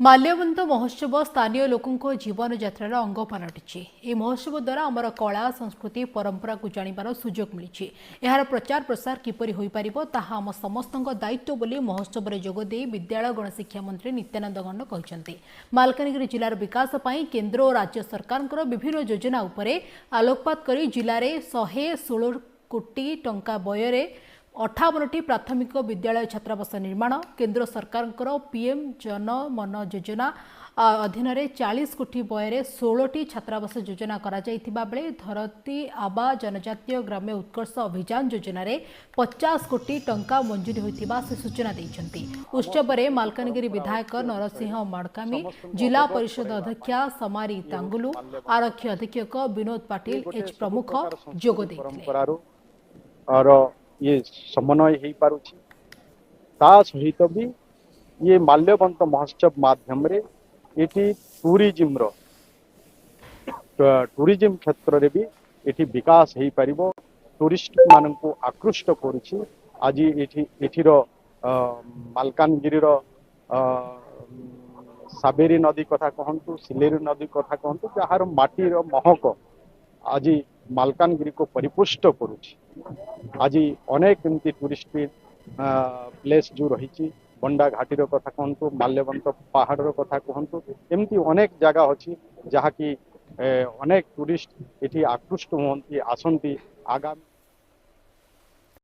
माल्यवंत महोत्सव स्थानीय लोकों जीवन यात्रार अंग पलटि ए महोत्सव द्वारा आमर कला संस्कृति परंपरा को जानिबार सुजोग मिली यार प्रचार प्रसार किपरि होई परिबो ताहा आम समस्त दायित्व बोली महोत्सव में जोगदे विद्यालय गणशिक्षा मंत्री नित्यानंद गंड कहते। मालकानगिरी जिलार विकास पई केंद्र और राज्य सरकार विभिन्न योजना उपरे आलोकपात करी जिले में 116 कोटी टंका व्यय 58टी प्राथमिक विद्यालय छात्रावास निर्माण केंद्र सरकार पीएम जन मन योजना अधीन 40 कोटी व्यय 16टी छात्रावास योजना करा जायथिबा बेले धरती आबा जनजातीय ग्राम्य उत्कर्ष अभियान योजन 50 कोटी टंका मंजूरी होइथिबा से सूचना दैछन्ति। उत्सव में मालकानगिरी विधायक नरसिंह माड़कामी, जिला परिषद अध्यक्षा समारी तांगुलु, आरक्षी अधीक्षक विनोद पाटिल एच प्रमुख जोग दैथिले। ये समन्वय हो पारुछि ता सहित भी ये माल्यवंत महोत्सव माध्यम रे एटी टूरिज्म क्षेत्र रे भी एटी विकास हो पारिबो। टूरिस्ट मान को आकृष्ट करुछि। आज एठीर मालकानगिरी साबेरी नदी कथा कहतु, सिलेरी नदी कथा कहतु, जार माटीर महक आज मालकानगिरी को परिपुष्ट करुछि। आज अनेक एमती टूरिस्ट प्लेस जो रही बंडा घाटीर कथा कहतु, माल्यवंत पहाड़ कथा कहतु, एमती अनेक जगह अच्छी जहाँकि अनेक टूरिस्ट ये आकृष्ट हमें आसंती आगामी